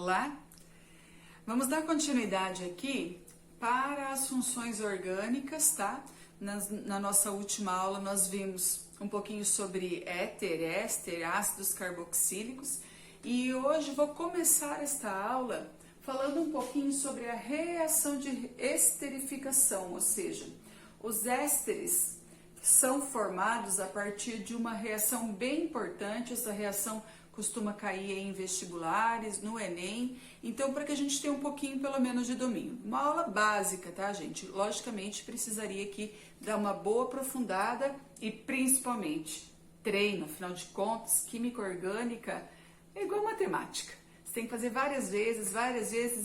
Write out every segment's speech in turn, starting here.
Olá, vamos dar continuidade aqui para as funções orgânicas, tá? Na nossa última aula nós vimos um pouquinho sobre éter, éster, ácidos carboxílicos e hoje vou começar esta aula falando um pouquinho sobre a reação de esterificação, ou seja, os ésteres são formados a partir de uma reação bem importante. Essa reação costuma cair em vestibulares, no Enem, então para que a gente tenha um pouquinho pelo menos de domínio. Uma aula básica, tá, gente? Logicamente precisaria aqui dar uma boa aprofundada e principalmente treino, afinal de contas, química orgânica é igual matemática. Você tem que fazer várias vezes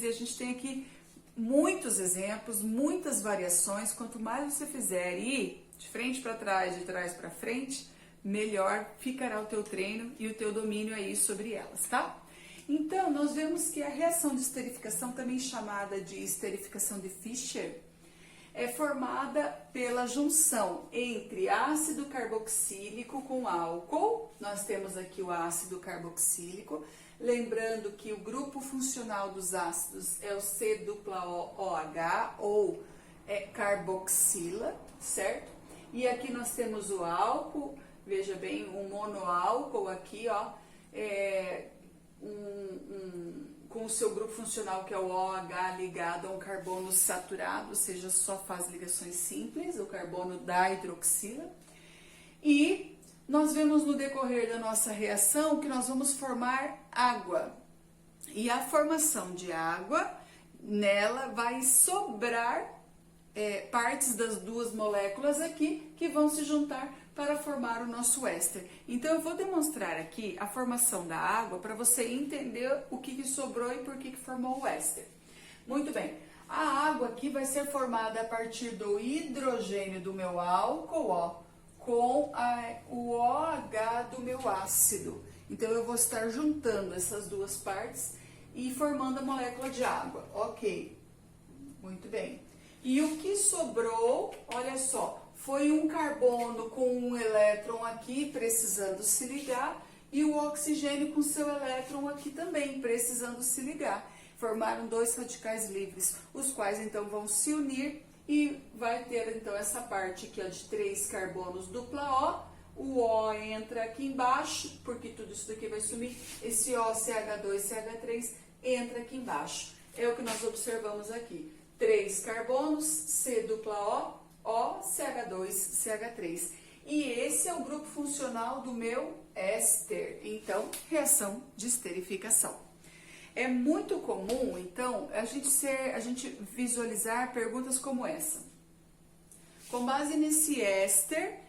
e a gente tem aqui muitos exemplos, muitas variações. Quanto mais você fizer e de frente para trás, de trás para frente, melhor ficará o teu treino e o teu domínio aí sobre elas, tá? Então, nós vemos que a reação de esterificação, também chamada de esterificação de Fischer, é formada pela junção entre ácido carboxílico com álcool. Nós temos aqui o ácido carboxílico, lembrando que o grupo funcional dos ácidos é o C-OH ou carboxila, certo? E aqui nós temos o álcool, veja bem, um monoálcool aqui, ó, com o seu grupo funcional que é o OH ligado a um carbono saturado, ou seja, só faz ligações simples, o carbono da hidroxila. E nós vemos no decorrer da nossa reação que nós vamos formar água. E a formação de água, nela vai sobrar partes das duas moléculas aqui que vão se juntar para formar o nosso éster. Então eu vou demonstrar aqui a formação da água para você entender o que sobrou e por que formou o éster. Muito bem, a água aqui vai ser formada a partir do hidrogênio do meu álcool, ó, com o OH do meu ácido. Então eu vou estar juntando essas duas partes e formando a molécula de água. Ok, muito bem. E o que sobrou, olha só, foi um carbono com um elétron aqui precisando se ligar e o oxigênio com seu elétron aqui também precisando se ligar. Formaram dois radicais livres, os quais então vão se unir e vai ter então essa parte aqui ó, de 3 carbonos dupla O O entra aqui embaixo, porque tudo isso daqui vai sumir, esse O, CH2, CH3 entra aqui embaixo. É o que nós observamos aqui. 3 carbonos, C dupla O, CH2, CH3. E esse é o grupo funcional do meu éster. Então, reação de esterificação. É muito comum, então, a gente visualizar perguntas como essa. Com base nesse éster,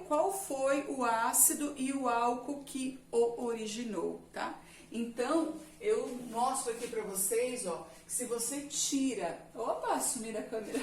qual foi o ácido e o álcool que o originou, tá? Então, eu mostro aqui para vocês, ó, que se você tira... Opa, sumi da câmera.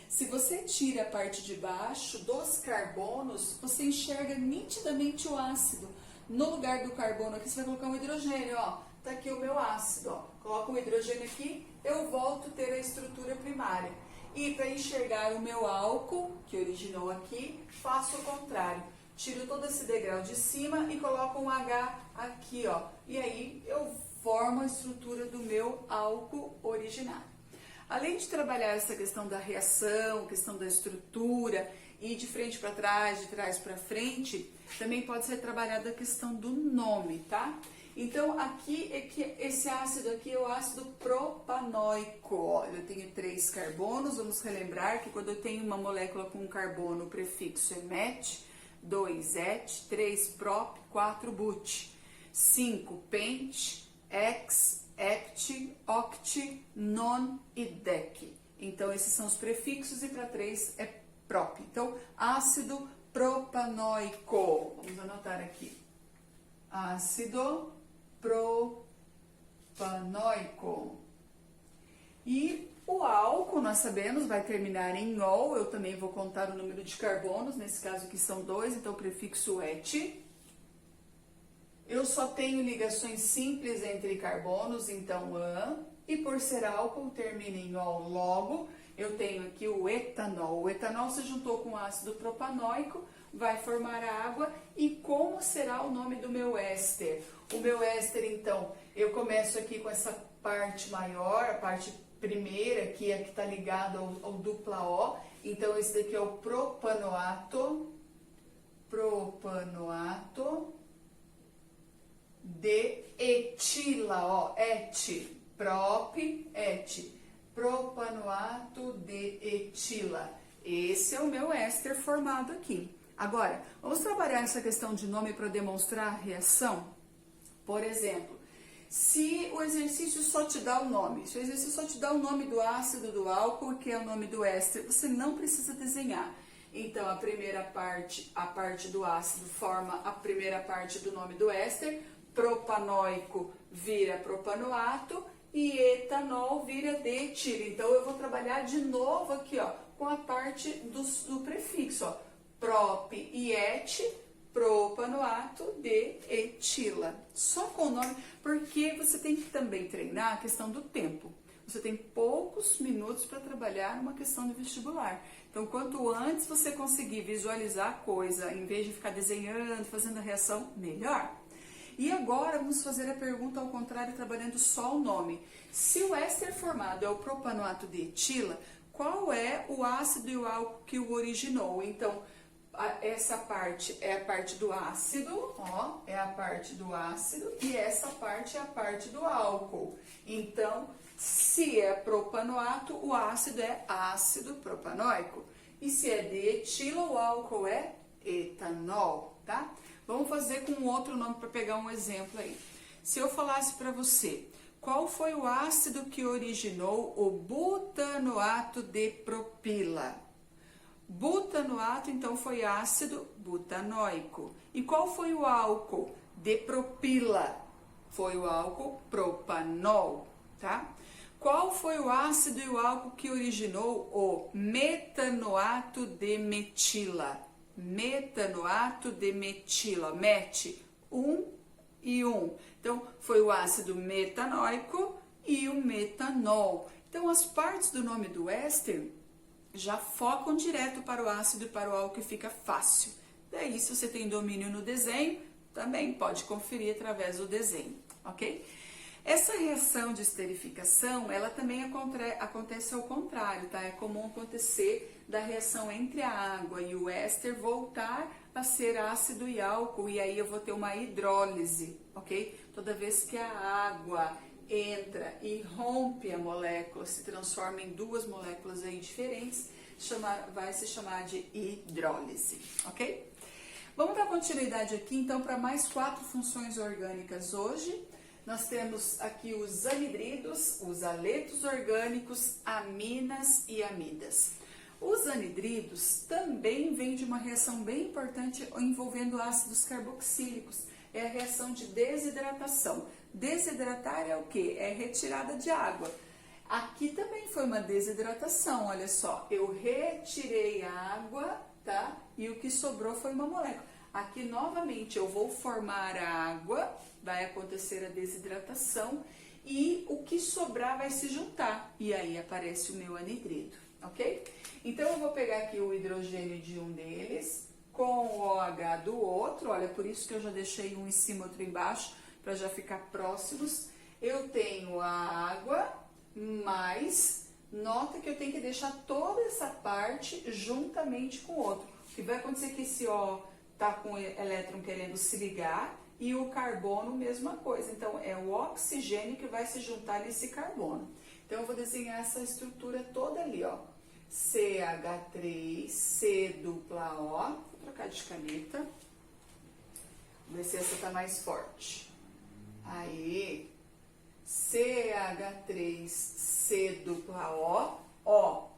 Se você tira a parte de baixo dos carbonos, você enxerga nitidamente o ácido. No lugar do carbono aqui, você vai colocar um hidrogênio, ó. Tá aqui o meu ácido, ó. Coloco o hidrogênio aqui, eu volto a ter a estrutura primária. E para enxergar o meu álcool, que originou aqui, faço o contrário. Tiro todo esse degrau de cima e coloco um H aqui, ó. E aí eu formo a estrutura do meu álcool originário. Além de trabalhar essa questão da reação, questão da estrutura e de frente para trás, de trás para frente, também pode ser trabalhada a questão do nome, tá? Então, aqui é que esse ácido aqui é o ácido propanoico. Olha, eu tenho 3 carbonos, vamos relembrar que quando eu tenho uma molécula com um carbono, o prefixo é met, 2 et, 3 prop, 4 but, 5 pent, hex, hept, oct, non e dec. Então, esses são os prefixos e para 3 é prop. Então, ácido propanoico. Vamos anotar aqui. Ácido propanoico. E o álcool, nós sabemos, vai terminar em ol. Eu também vou contar o número de carbonos, nesse caso aqui são 2, então o prefixo et. Eu só tenho ligações simples entre carbonos, então an. E por ser álcool, termina em ol logo. Eu tenho aqui o etanol. O etanol se juntou com o ácido propanoico, vai formar água. E como será o nome do meu éster? O meu éster, então, Eu começo aqui com essa parte maior, a parte primeira, que é a que está ligada ao dupla O. Então, esse daqui é o propanoato de etila, ó, propanoato de etila. Esse é o meu éster formado aqui. Agora, vamos trabalhar essa questão de nome para demonstrar a reação? Por exemplo, se o exercício só te dá o nome, se o exercício só te dá o nome do ácido, do álcool, que é o nome do éster, você não precisa desenhar. Então, a primeira parte, a parte do ácido, forma a primeira parte do nome do éster, propanoico vira propanoato e etanol vira de etila. Então, eu vou trabalhar de novo aqui, ó, com a parte do prefixo, ó, prop e et, propanoato de etila. Só com o nome, porque você tem que também treinar a questão do tempo. Você tem poucos minutos para trabalhar uma questão de vestibular. Então, quanto antes você conseguir visualizar a coisa, em vez de ficar desenhando, fazendo a reação, melhor. E agora vamos fazer a pergunta ao contrário, trabalhando só o nome. Se o éster formado é o propanoato de etila, qual é o ácido e o álcool que o originou? Então, essa parte é a parte do ácido, ó, é a parte do ácido, e essa parte é a parte do álcool. Então, se é propanoato, o ácido é ácido propanoico. E se é de etila, o álcool é etanol, tá? Vamos fazer com um outro nome para pegar um exemplo aí. Se eu falasse para você, qual foi o ácido que originou o butanoato de propila? Butanoato, então, foi ácido butanoico. E qual foi o álcool de propila? Foi o álcool propanol, tá? Qual foi o ácido e o álcool que originou o metanoato de metila? Metanoato de metila, met, 1 e 1. Então, foi o ácido metanoico e o metanol. Então, as partes do nome do éster já focam direto para o ácido e para o álcool, que fica fácil. Daí, se você tem domínio no desenho, também pode conferir através do desenho, ok? Essa reação de esterificação, ela também acontece ao contrário, tá? É comum acontecer da reação entre a água e o éster voltar a ser ácido e álcool, e aí eu vou ter uma hidrólise, ok? Toda vez que a água entra e rompe a molécula, se transforma em duas moléculas aí diferentes, vai se chamar de hidrólise, ok? Vamos dar continuidade aqui, então, para mais 4 funções orgânicas hoje. Nós temos aqui os anidridos, os aletos orgânicos, aminas e amidas. Os anidridos também vêm de uma reação bem importante envolvendo ácidos carboxílicos. É a reação de desidratação. Desidratar é o quê? É retirada de água. Aqui também foi uma desidratação, olha só. Eu retirei a água, tá? E o que sobrou foi uma molécula. Aqui, novamente, eu vou formar a água, vai acontecer a desidratação e o que sobrar vai se juntar. E aí aparece o meu anidrido, ok? Então, eu vou pegar aqui o hidrogênio de um deles com o OH do outro. Olha, por isso que eu já deixei um em cima e outro embaixo, para já ficar próximos. Eu tenho a água, mas nota que eu tenho que deixar toda essa parte juntamente com o outro. O que vai acontecer é que esse O tá com o elétron querendo se ligar e o carbono, mesma coisa. Então, é o oxigênio que vai se juntar nesse carbono. Então, eu vou desenhar essa estrutura toda ali, ó. CH3, C dupla O. Vou trocar de caneta. Vamos ver se essa tá mais forte. Aí, CH3, C dupla O, O.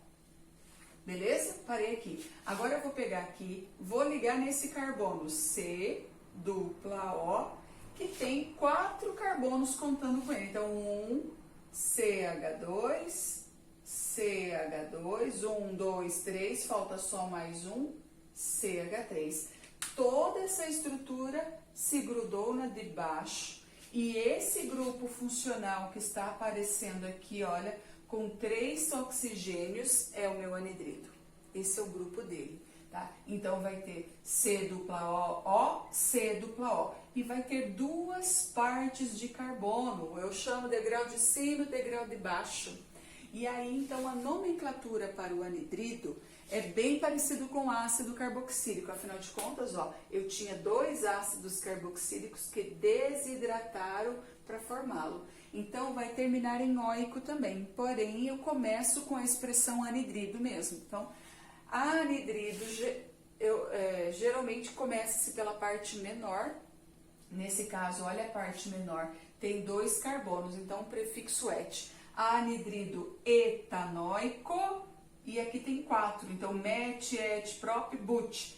Beleza? Parei aqui. Agora eu vou pegar aqui, vou ligar nesse carbono C dupla O, que tem 4 carbonos contando com ele. Então, 1, CH2, CH2, 1, 2, 3, falta só mais um, CH3. Toda essa estrutura se grudou na de baixo. E esse grupo funcional que está aparecendo aqui, olha, com 3 oxigênios, é o meu anidrido. Esse é o grupo dele. tá? Então vai ter C dupla O, C dupla O. E vai ter duas partes de carbono. Eu chamo degrau de cima e degrau de baixo. E aí, então, a nomenclatura para o anidrido é bem parecido com o ácido carboxílico. Afinal de contas, ó, eu tinha dois ácidos carboxílicos que desidrataram para formá-lo. Então, vai terminar em óico também. Porém, eu começo com a expressão anidrido mesmo. Então, anidrido geralmente começa-se pela parte menor. Nesse caso, olha a parte menor, tem dois carbonos, então o prefixo et. Anidrido etanóico, e aqui tem 4, então met, et, prop, but.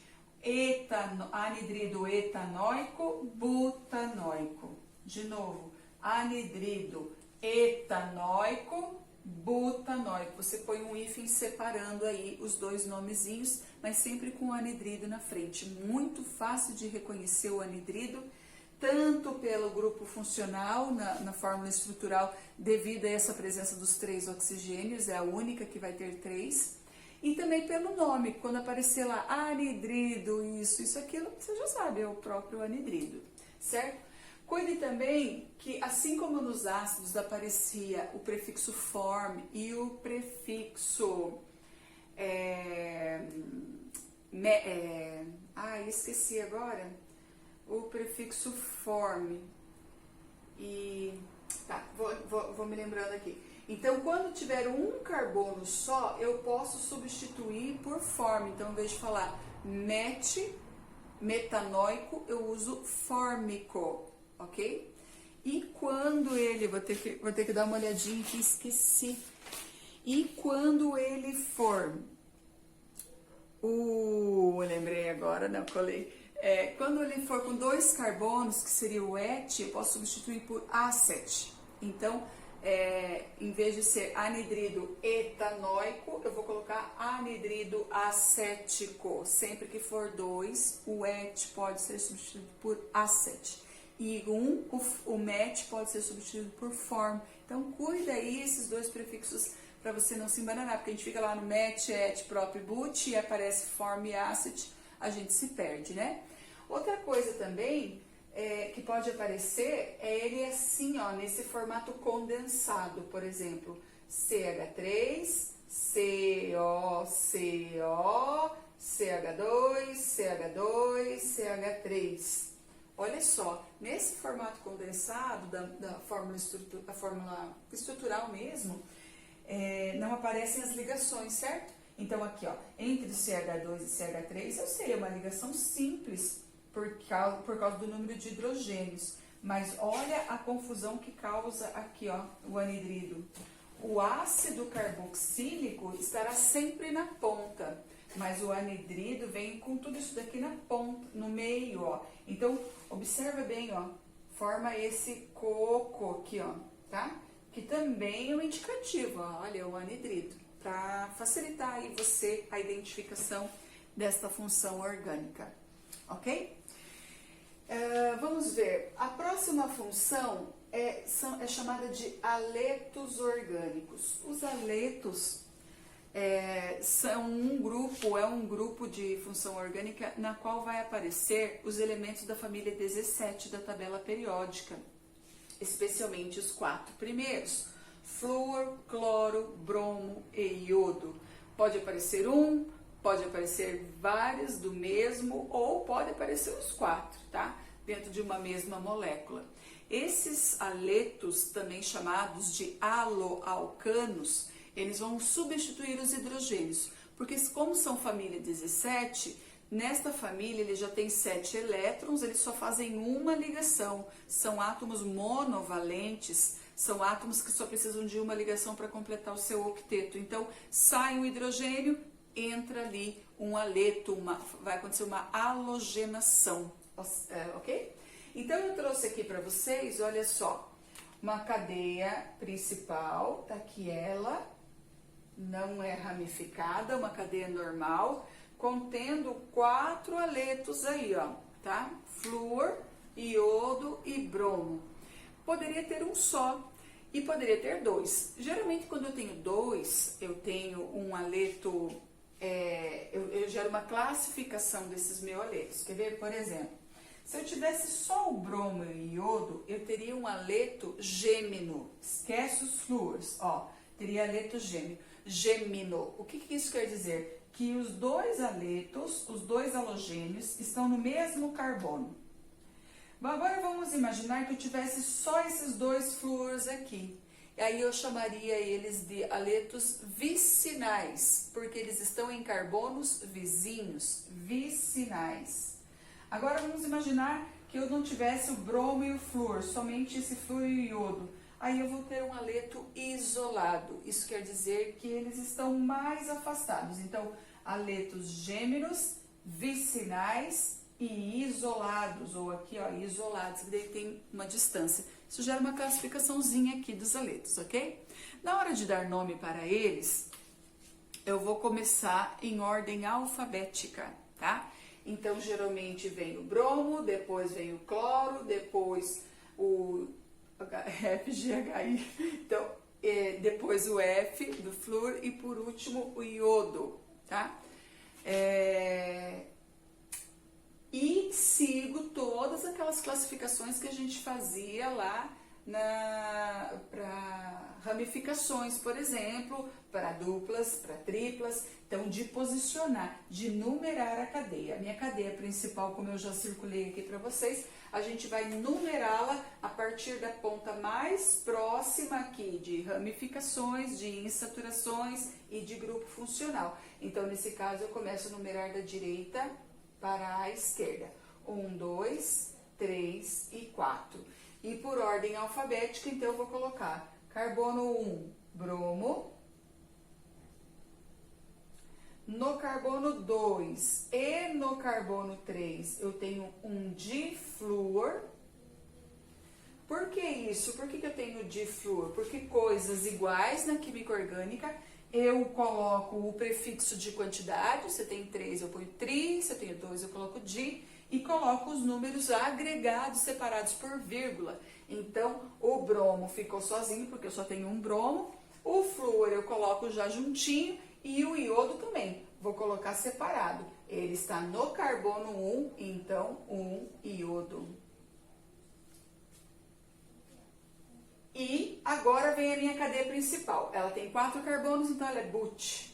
Anidrido etanóico, butanóico. De novo, anidrido etanóico, butanóico. Você põe um hífen separando aí os dois nomezinhos, mas sempre com o anidrido na frente. Muito fácil de reconhecer o anidrido, tanto pelo grupo funcional, na fórmula estrutural, devido a essa presença dos 3 oxigênios, é a única que vai ter 3, e também pelo nome, quando aparecer lá anidrido, isso, aquilo, você já sabe, é o próprio anidrido, certo? Cuide também que, assim como nos ácidos aparecia o prefixo form e o prefixo esqueci agora, o prefixo form, e tá, vou me lembrando aqui. Então, quando tiver um carbono só, eu posso substituir por form. Então, em vez de falar metanóico, eu uso fórmico, ok? E quando ele, vou ter que dar uma olhadinha que esqueci. E quando ele for, lembrei agora, não colei. Quando ele for com 2 carbonos, que seria o et, eu posso substituir por acet. Então, em vez de ser anidrido etanóico, eu vou colocar anidrido acético. Sempre que for 2, o et pode ser substituído por acet. E o met pode ser substituído por form. Então, cuida aí esses dois prefixos para você não se embananar, porque a gente fica lá no met, et, prop, but e aparece form e acet, a gente se perde, né? Outra coisa também que pode aparecer é ele assim, ó, nesse formato condensado, por exemplo, CH3, CO, CO, CH2, CH2, CH3. Olha só, nesse formato condensado da fórmula estrutural mesmo, não aparecem as ligações, certo? Então aqui, ó, entre CH2 e CH3, eu sei, é uma ligação simples por causa do número de hidrogênios. Mas olha a confusão que causa aqui, ó, o anidrido. O ácido carboxílico estará sempre na ponta, mas o anidrido vem com tudo isso daqui na ponta, no meio, ó. Então, observa bem, ó, forma esse coco aqui, ó, tá? Que também é um indicativo, ó, olha, o anidrido, para facilitar aí a identificação desta função orgânica, ok? Vamos ver, a próxima função é chamada de aletos orgânicos. Os aletos são um grupo de função orgânica na qual vai aparecer os elementos da família 17 da tabela periódica, especialmente os 4 primeiros: flúor, cloro, bromo e iodo. Pode aparecer pode aparecer vários do mesmo, ou pode aparecer os 4, tá? Dentro de uma mesma molécula. Esses aletos, também chamados de haloalcanos, eles vão substituir os hidrogênios, porque como são família 17, nesta família ele já tem 7 elétrons, eles só fazem uma ligação, são átomos monovalentes, são átomos que só precisam de uma ligação para completar o seu octeto. Então, sai um hidrogênio, entra ali um aleto, vai acontecer uma halogenação, ok? Então, eu trouxe aqui para vocês, olha só, uma cadeia principal, tá aqui ela, não é ramificada, uma cadeia normal, contendo 4 aletos aí, ó, tá? Flúor, iodo e bromo. Poderia ter um só e poderia ter 2. Geralmente, quando eu tenho 2, eu tenho um aleto eu gero uma classificação desses meioletos. Quer ver? Por exemplo, se eu tivesse só o bromo e o iodo, eu teria um aleto gêmino. Esquece os flúors, ó. Teria aleto gêmino. O que isso quer dizer? Que os dois aletos, os dois halogênios, estão no mesmo carbono. Agora vamos imaginar que eu tivesse só esses dois flúors aqui. E aí eu chamaria eles de aletos vicinais, porque eles estão em carbonos vizinhos, vicinais. Agora vamos imaginar que eu não tivesse o bromo e o flúor, somente esse flúor e o iodo. Aí eu vou ter um aleto isolado. Isso quer dizer que eles estão mais afastados. Então, aletos gêmeos, vicinais e isolados, ou aqui, ó, isolados, que daí tem uma distância. Isso gera uma classificaçãozinha aqui dos aletos, ok? Na hora de dar nome para eles, eu vou começar em ordem alfabética, tá? Então, geralmente vem o bromo, depois vem o cloro, depois o FGHI, então, depois o F do flúor e por último o iodo, tá? E sigo todas aquelas classificações que a gente fazia lá para ramificações, por exemplo, para duplas, para triplas. Então, de posicionar, de numerar a cadeia. A minha cadeia principal, como eu já circulei aqui para vocês, a gente vai numerá-la a partir da ponta mais próxima aqui de ramificações, de insaturações e de grupo funcional. Então, nesse caso, eu começo a numerar da direita para a esquerda. 1, 2, 3 e 4. E por ordem alfabética, então, eu vou colocar carbono 1, bromo. No carbono 2 e no carbono 3, eu tenho um difluor. Por que isso? Por que eu tenho difluor? Porque coisas iguais na química orgânica, eu coloco o prefixo de quantidade. Se eu tenho 3, eu ponho tri. Se eu tenho 2, eu coloco di. E coloco os números agregados, separados por vírgula. Então, o bromo ficou sozinho, porque eu só tenho um bromo. O flúor eu coloco já juntinho. E o iodo também, vou colocar separado. Ele está no carbono 1, então 1 iodo. E agora vem a minha cadeia principal. Ela tem 4 carbonos, então ela é but.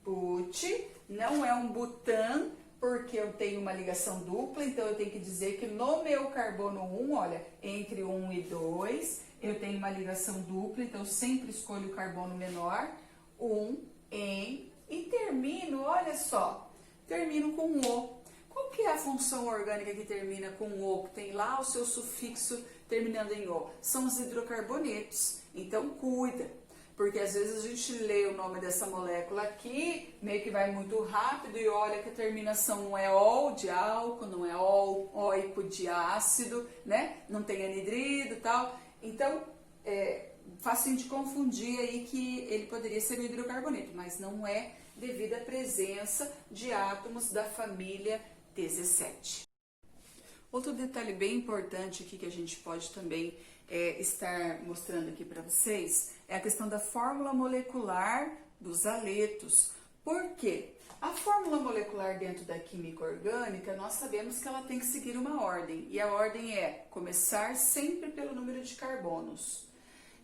But não é um butan, porque eu tenho uma ligação dupla, então eu tenho que dizer que no meu carbono 1, olha, entre 1 e 2, eu tenho uma ligação dupla, então eu sempre escolho o carbono menor, 1, em, e termino, olha só, termino com O. Qual que é a função orgânica que termina com O, que tem lá o seu sufixo terminando em O? São os hidrocarbonetos. Então, cuida, porque às vezes a gente lê o nome dessa molécula aqui, meio que vai muito rápido e olha que a terminação não é ol de álcool, não é óico de ácido, né? Não tem anidrido e tal. Então, facinho de confundir aí que ele poderia ser um hidrocarboneto, mas não é devido à presença de átomos da família T17. Outro detalhe bem importante aqui que a gente pode também estar mostrando aqui para vocês é a questão da fórmula molecular dos aletos. Por quê? A fórmula molecular dentro da química orgânica, nós sabemos que ela tem que seguir uma ordem, e a ordem é começar sempre pelo número de carbonos.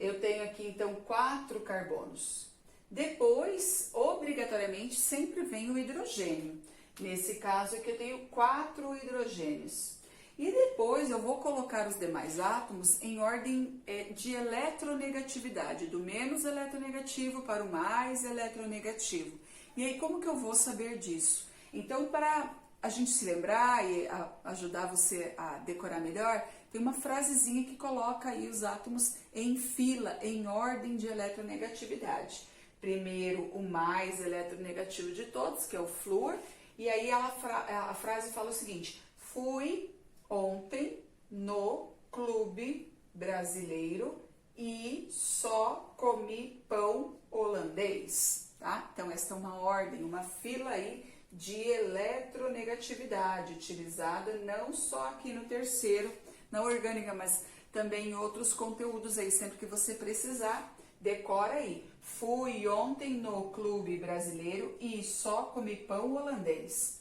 Eu tenho aqui, então, 4 carbonos. Depois, obrigatoriamente, sempre vem o hidrogênio. Nesse caso aqui, eu tenho 4 hidrogênios. E depois, eu vou colocar os demais átomos em ordem de eletronegatividade, do menos eletronegativo para o mais eletronegativo. E aí, como que eu vou saber disso? Então, para a gente se lembrar e ajudar você a decorar melhor, tem uma frasezinha que coloca aí os átomos em fila, em ordem de eletronegatividade. Primeiro, o mais eletronegativo de todos, que é o flúor, e aí a frase fala o seguinte: fui ontem no clube brasileiro e só comi pão holandês, tá? Então, essa é uma ordem, uma fila aí de eletronegatividade, utilizada não só aqui no terceiro, na orgânica, mas também em outros conteúdos aí, sempre que você precisar Decora aí. Fui ontem no clube brasileiro e só comi pão holandês.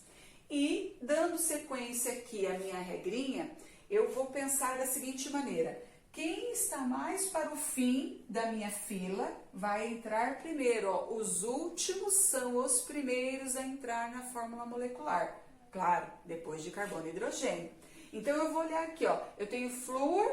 E dando sequência aqui à minha regrinha, eu vou pensar da seguinte maneira: quem está mais para o fim da minha fila vai entrar primeiro. Ó. Os últimos são os primeiros a entrar na fórmula molecular. Claro, depois de carbono e hidrogênio. Então eu vou olhar aqui, ó. Eu tenho flúor,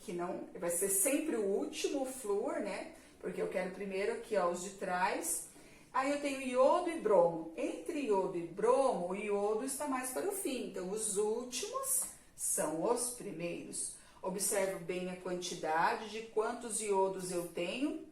que não vai ser sempre o último flúor, né? Porque eu quero primeiro aqui, ó, os de trás. Aí eu tenho iodo e bromo. Entre iodo e bromo, o iodo está mais para o fim. Então, os últimos são os primeiros. Observo bem a quantidade de quantos iodos eu tenho.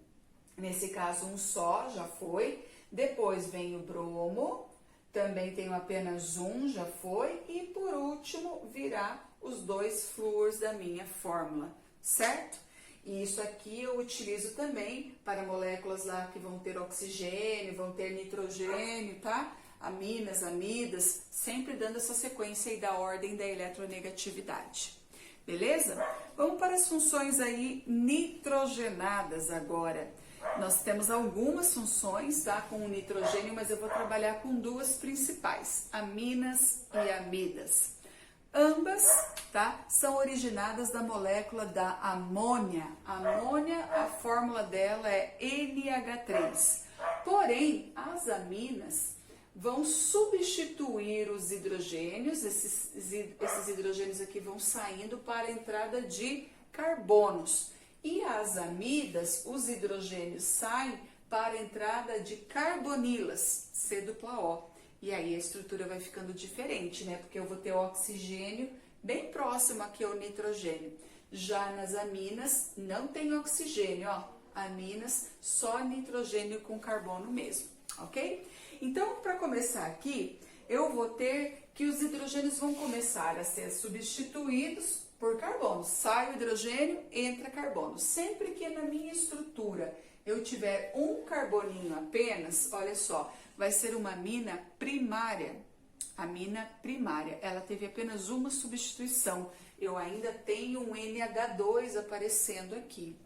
Nesse caso, um só, já foi. Depois vem o bromo. Também tenho apenas um, já foi. E por último, virá os 2 flúors da minha fórmula, certo? E isso aqui eu utilizo também para moléculas lá que vão ter oxigênio, vão ter nitrogênio, tá? Aminas, amidas, sempre dando essa sequência aí da ordem da eletronegatividade. Beleza? Vamos para as funções aí nitrogenadas agora. Nós temos algumas funções, tá? Com o nitrogênio, mas eu vou trabalhar com 2 principais, aminas e amidas. Ambas, tá, são originadas da molécula da amônia. A amônia, a fórmula dela é NH3. Porém, as aminas vão substituir os hidrogênios, esses hidrogênios aqui vão saindo para a entrada de carbonos. E as amidas, os hidrogênios saem para a entrada de carbonilas, C-O. E aí a estrutura vai ficando diferente, né? Porque eu vou ter o oxigênio bem próximo aqui ao nitrogênio. Já nas aminas não tem oxigênio, ó. Aminas só nitrogênio com carbono mesmo, ok? Então, para começar aqui, eu vou ter que os hidrogênios vão começar a ser substituídos por carbono. Sai o hidrogênio, entra carbono. Sempre que na minha estrutura eu tiver um carboninho apenas, olha só, vai ser uma amina primária. Amina primária, ela teve apenas uma substituição. Eu ainda tenho um NH2 aparecendo aqui.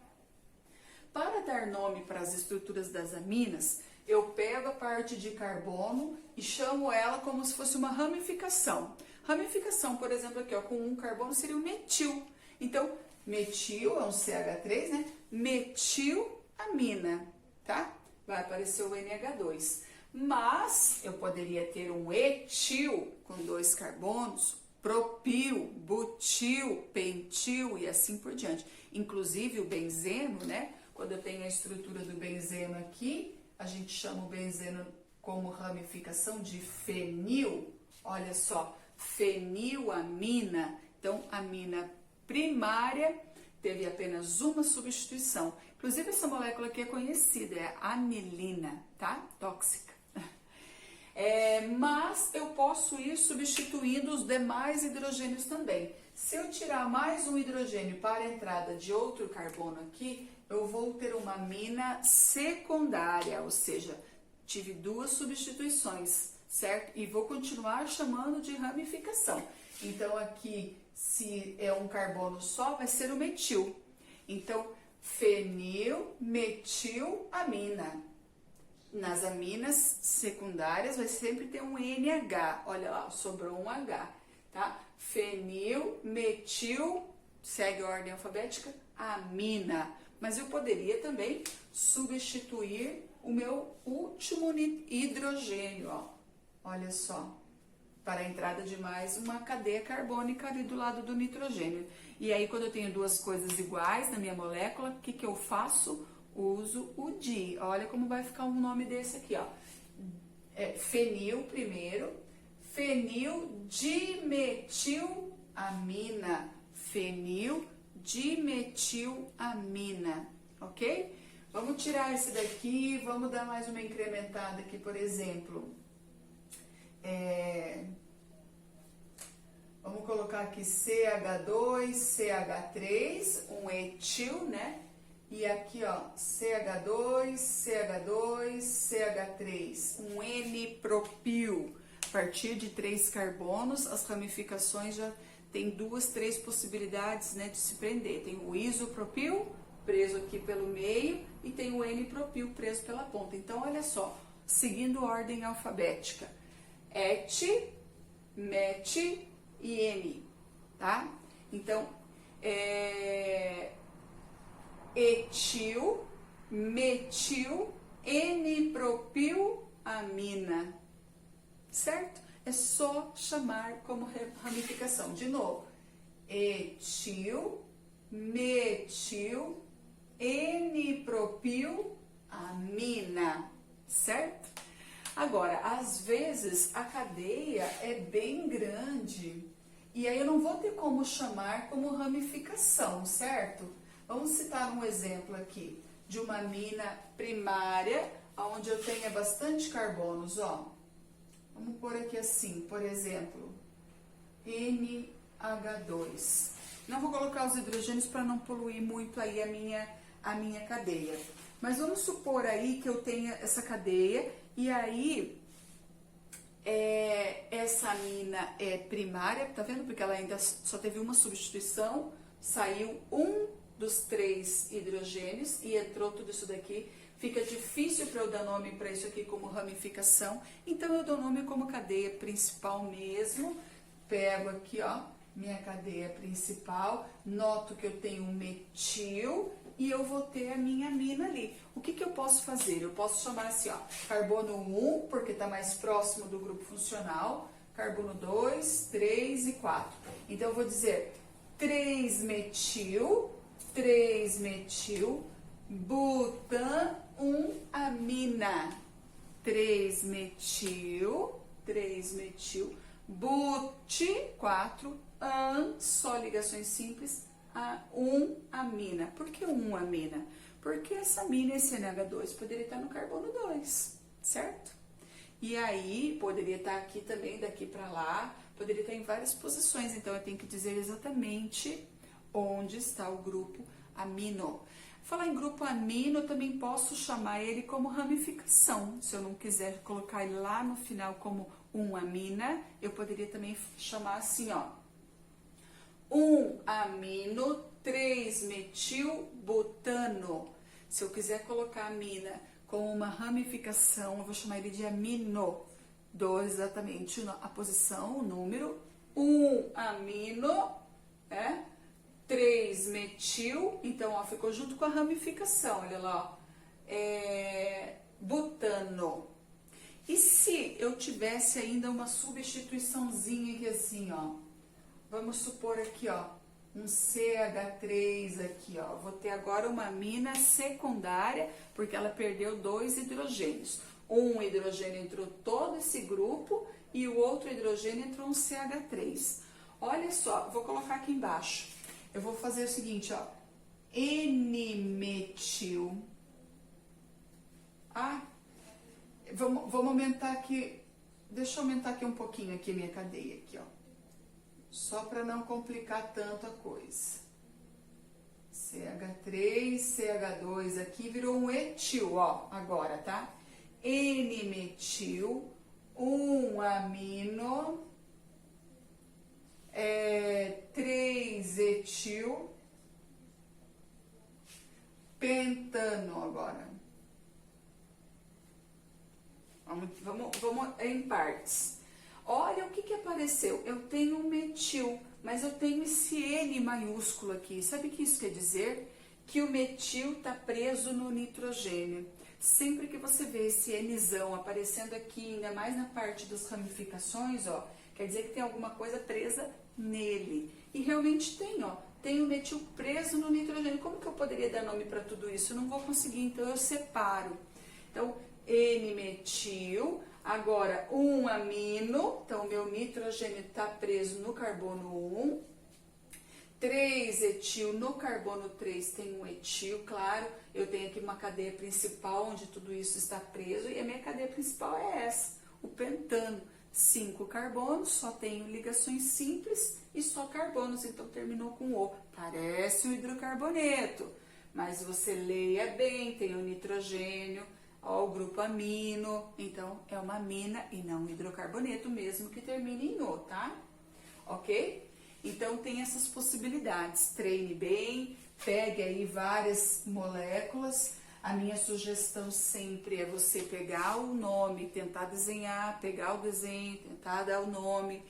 Para dar nome para as estruturas das aminas, eu pego a parte de carbono e chamo ela como se fosse uma ramificação. Ramificação, por exemplo, aqui ó, com um carbono seria o metil. Então, metil é um CH3, né? Metilamina, tá? Vai aparecer o NH2. Mas eu poderia ter um etil com 2 carbonos, propil, butil, pentil e assim por diante. Inclusive o benzeno, né? Quando eu tenho a estrutura do benzeno aqui, a gente chama o benzeno como ramificação de fenil. Olha só, fenilamina. Então, amina primária teve apenas uma substituição. Inclusive, essa molécula aqui é conhecida, é a anilina, tá? Tóxica. Mas eu posso ir substituindo os demais hidrogênios também. Se eu tirar mais um hidrogênio para a entrada de outro carbono aqui, eu vou ter uma amina secundária, ou seja, tive 2 substituições, certo? E vou continuar chamando de ramificação. Então, aqui, se é um carbono só, vai ser o metil. Então, fenilmetilamina. Nas aminas secundárias vai sempre ter um NH. Olha lá, sobrou um H, tá? Fenilmetil, segue a ordem alfabética, amina. Mas eu poderia também substituir o meu último hidrogênio, ó. Olha só, para a entrada de mais uma cadeia carbônica ali do lado do nitrogênio. E aí, quando eu tenho 2 coisas iguais na minha molécula, o que eu faço? Uso o di. Olha como vai ficar um nome desse aqui, ó. Fenil primeiro, fenildimetilamina, fenildimetilamina, ok? Vamos tirar esse daqui, vamos dar mais uma incrementada aqui, por exemplo. Vamos colocar aqui CH2, CH3, um etil, né? E aqui, ó, CH2, CH2, CH3, um N-propil. A partir de 3 carbonos, as ramificações já tem 2, 3 possibilidades, né, de se prender. Tem o isopropil, preso aqui pelo meio, e tem o N-propil preso pela ponta. Então, olha só, seguindo ordem alfabética, et, met e N, tá? Então, etil, metil, N-propilamina, certo? É só chamar como ramificação. De novo, etil, metil, N-propilamina, certo? Agora, às vezes a cadeia é bem grande e aí eu não vou ter como chamar como ramificação, certo? Vamos citar um exemplo aqui de uma amina primária, onde eu tenha bastante carbonos, ó. Vamos pôr aqui assim, por exemplo, NH2. Não vou colocar os hidrogênios para não poluir muito aí a minha cadeia. Mas vamos supor aí que eu tenha essa cadeia e aí essa amina é primária, tá vendo? Porque ela ainda só teve uma substituição, saiu um dos 3 hidrogênios e entrou tudo isso daqui. Fica difícil para eu dar nome para isso aqui como ramificação, então eu dou nome como cadeia principal mesmo. Pego aqui, ó, minha cadeia principal, noto que eu tenho um metil e eu vou ter a minha amina ali. O que eu posso fazer? Eu posso chamar assim, ó, carbono 1, porque está mais próximo do grupo funcional, carbono 2, 3 e 4. Então eu vou dizer 3-metil, butan-1-amina, 3-metil, but-4-an, só ligações simples, a 1-amina. Por que 1-amina? Porque essa amina, esse NH2, poderia estar no carbono 2, certo? E aí, poderia estar aqui também, daqui para lá, poderia estar em várias posições, então eu tenho que dizer exatamente onde está o grupo amino. Falar em grupo amino, eu também posso chamar ele como ramificação. Se eu não quiser colocar ele lá no final como 1-amina, eu poderia também chamar assim, ó, 1-amino 3-metilbutano. Se eu quiser colocar a amina como uma ramificação, eu vou chamar ele de amino. Dou exatamente a posição, o número, 1-amino, 3-metil, então, ó, ficou junto com a ramificação, olha lá, ó, butano. E se eu tivesse ainda uma substituiçãozinha aqui assim, ó, vamos supor aqui, ó, um CH3 aqui, ó, vou ter agora uma amina secundária, porque ela perdeu 2 hidrogênios. Um hidrogênio entrou todo esse grupo e o outro hidrogênio entrou um CH3. Olha só, vou colocar aqui embaixo. Eu vou fazer o seguinte, ó, N-metil. Vamos aumentar aqui, deixa eu aumentar aqui um pouquinho aqui a minha cadeia aqui, ó. Só para não complicar tanto a coisa. CH3, CH2 aqui virou um etil, ó, agora, tá? N-metil, 1-amino, 3-etil, pentano agora. Vamos em partes. Olha o que apareceu. Eu tenho um metil, mas eu tenho esse N maiúsculo aqui. Sabe o que isso quer dizer? Que o metil está preso no nitrogênio. Sempre que você vê esse Nzão aparecendo aqui, ainda mais na parte das ramificações, ó, quer dizer que tem alguma coisa presa nele. E realmente tem, ó. Tem o metil preso no nitrogênio. Como que eu poderia dar nome para tudo isso? Eu não vou conseguir, então eu separo. Então, N-metil, agora 1-amino, então meu nitrogênio está preso no carbono 1, 3-etil, no carbono 3 tem um etil, claro, eu tenho aqui uma cadeia principal onde tudo isso está preso e a minha cadeia principal é essa, o pentano. 5 carbonos, só tenho ligações simples e só carbonos, então terminou com O. Parece um hidrocarboneto, mas você leia bem, tem o nitrogênio, ó, o grupo amino, então é uma amina e não um hidrocarboneto mesmo que termine em O, tá? Ok? Então tem essas possibilidades, treine bem, pegue aí várias moléculas, A minha sugestão sempre é você pegar o nome, tentar desenhar, pegar o desenho, tentar dar o nome,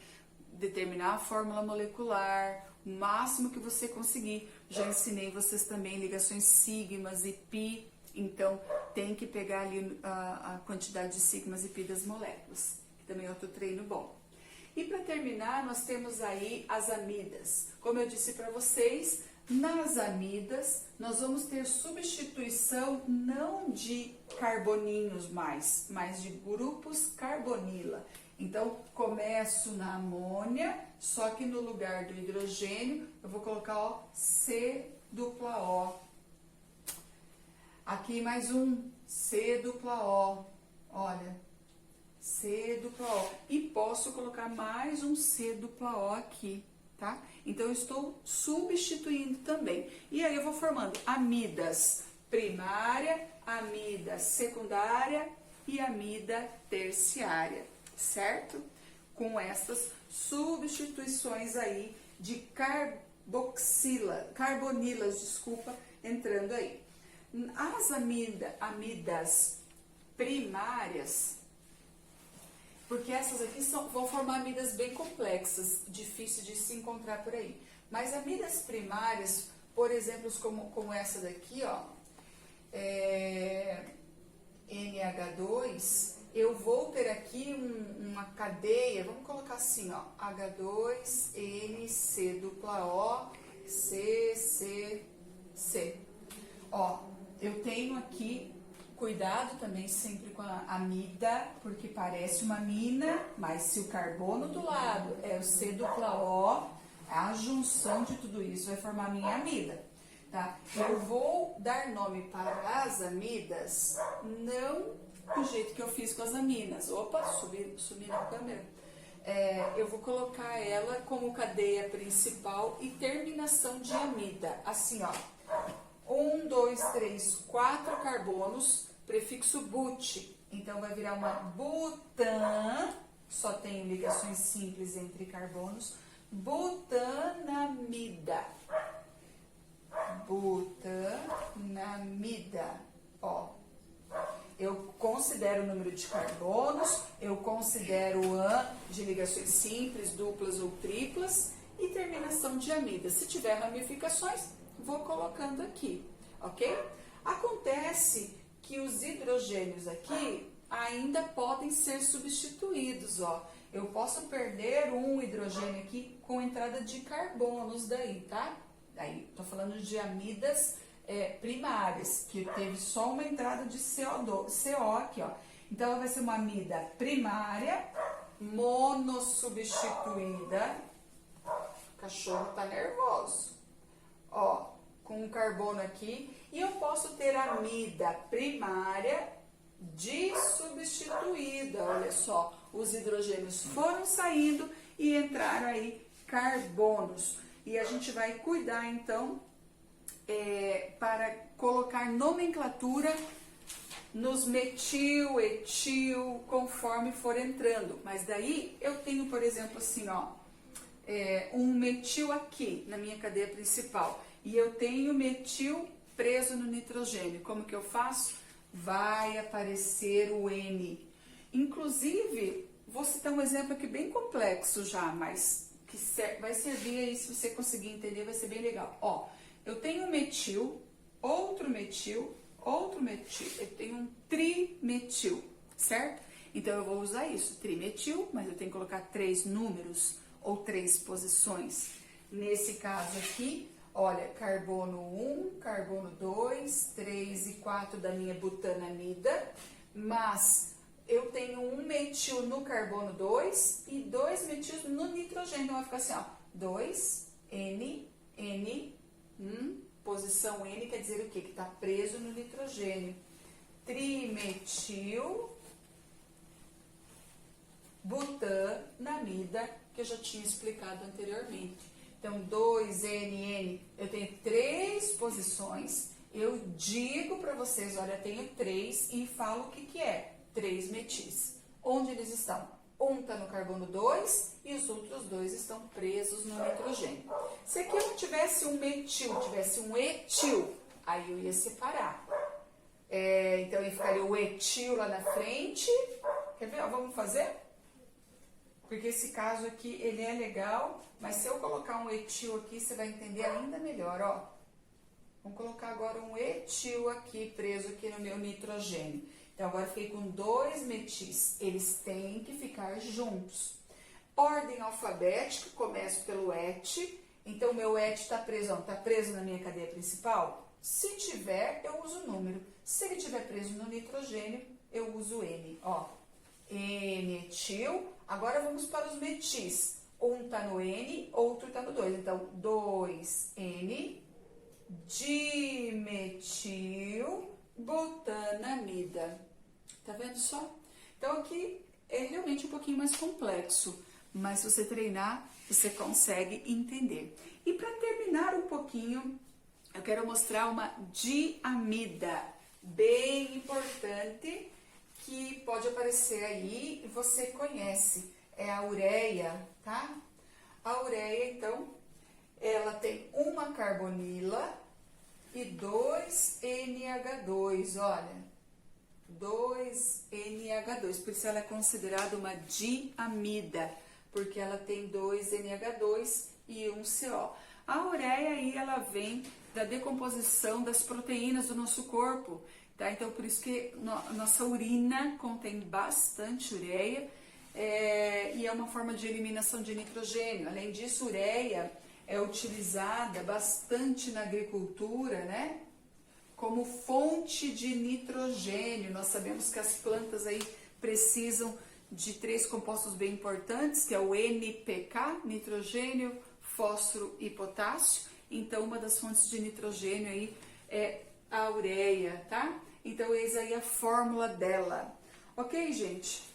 determinar a fórmula molecular, o máximo que você conseguir. Já ensinei vocês também ligações sigmas e pi, então tem que pegar ali a quantidade de sigmas e pi das moléculas, que também é outro treino bom. E para terminar, nós temos aí as amidas. Como eu disse para vocês, nas amidas nós vamos ter substituição não de carboninhos mais, mas de grupos carbonila. Então, começo na amônia, só que no lugar do hidrogênio, eu vou colocar, ó, C-O. Aqui mais um, C-O, olha, C-O. E posso colocar mais um C-O aqui, tá? Então, eu estou substituindo também. E aí, eu vou formando amidas primária, amida secundária e amida terciária, certo? Com essas substituições aí de carbonilas, entrando aí. As amidas primárias, porque essas aqui vão formar amidas bem complexas, difícil de se encontrar por aí. Mas amidas primárias, por exemplo, como essa daqui, ó, NH2, eu vou ter aqui uma cadeia, vamos colocar assim, ó, H2NCOO, C. Ó, eu tenho aqui, cuidado também sempre com a amida, porque parece uma mina, mas se o carbono do lado é o C-O, a junção de tudo isso vai formar a minha amida, tá? Eu vou dar nome para as amidas, não do jeito que eu fiz com as aminas. Opa, sumi na câmera. Eu vou colocar ela como cadeia principal e terminação de amida, assim, ó. 1, 2, 3, 4 carbonos, prefixo but. Então, vai virar uma butan, só tem ligações simples entre carbonos. Butanamida. Butanamida. Ó, eu considero o número de carbonos, eu considero o AN de ligações simples, duplas ou triplas e terminação de amida. Se tiver ramificações, vou colocando aqui, ok? Acontece que os hidrogênios aqui ainda podem ser substituídos, ó. Eu posso perder um hidrogênio aqui com entrada de carbonos daí, tá? Daí, tô falando de amidas primárias, que teve só uma entrada de CO aqui, ó. Então, ela vai ser uma amida primária, monossubstituída. O cachorro tá nervoso. Ó, com um carbono aqui. E eu posso ter amida primária dissubstituída. Olha só, os hidrogênios foram saindo e entraram aí carbonos. E a gente vai cuidar, então, para colocar nomenclatura nos metil, etil, conforme for entrando. Mas daí eu tenho, por exemplo, assim, ó, um metil aqui na minha cadeia principal. E eu tenho metil preso no nitrogênio. Como que eu faço? Vai aparecer o N. Inclusive, vou citar um exemplo aqui bem complexo já, mas que vai servir aí, se você conseguir entender, vai ser bem legal. Ó, eu tenho um metil, outro metil, eu tenho um trimetil, certo? Então, eu vou usar isso, trimetil, mas eu tenho que colocar 3 números ou 3 posições. Nesse caso aqui, olha, carbono 1, carbono 2, 3 e 4 da minha butanamida, mas eu tenho um metil no carbono 2 e 2 metis no nitrogênio. Então, vai ficar assim, ó, 2, N, posição N quer dizer o quê? Que está preso no nitrogênio. Trimetil, butanamida, que eu já tinha explicado anteriormente. Então, 2NN, eu tenho 3 posições, eu digo para vocês, olha, eu tenho 3 e falo o que que é, 3 metis. Onde eles estão? Um está no carbono 2 e os outros 2 estão presos no nitrogênio. Se aqui eu não tivesse um metil, tivesse um etil, aí eu ia separar. Então, aí ficaria o etil lá na frente. Quer ver? Ó, vamos fazer? Porque esse caso aqui, ele é legal, mas se eu colocar um etil aqui, você vai entender ainda melhor, ó. Vamos colocar agora um etil aqui, preso aqui no meu nitrogênio. Então, agora fiquei com 2 metis. Eles têm que ficar juntos. Ordem alfabética, começo pelo et. Então, o meu et está preso, ó, tá preso na minha cadeia principal? Se tiver, eu uso o número. Se ele estiver preso no nitrogênio, eu uso N, ó. N-etil. Agora vamos para os metis. Um está no N, outro está no 2. Então, 2N, dimetil, butanamida. Tá vendo só? Então, aqui é realmente um pouquinho mais complexo, mas se você treinar, você consegue entender. E para terminar um pouquinho, eu quero mostrar uma diamida, bem importante, que pode aparecer aí e você conhece. É a ureia, tá? A ureia, então, ela tem uma carbonila e 2 NH2, olha. 2 NH2, por isso ela é considerada uma diamida, porque ela tem 2 NH2 e um CO. A ureia aí, ela vem da decomposição das proteínas do nosso corpo, tá? Então, por isso que nossa urina contém bastante ureia, e é uma forma de eliminação de nitrogênio. Além disso, ureia é utilizada bastante na agricultura, né? Como fonte de nitrogênio. Nós sabemos que as plantas aí precisam de 3 compostos bem importantes, que é o NPK, nitrogênio, fósforo e potássio. Então, uma das fontes de nitrogênio aí é a ureia, tá? Então, eis aí a fórmula dela. Ok, gente?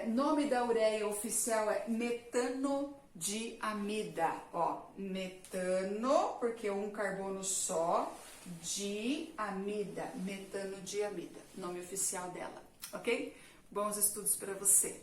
Nome da ureia oficial é metanodiamida. Ó, metano, porque é um carbono só, diamida, metanodiamida, nome oficial dela, ok? Bons estudos para você.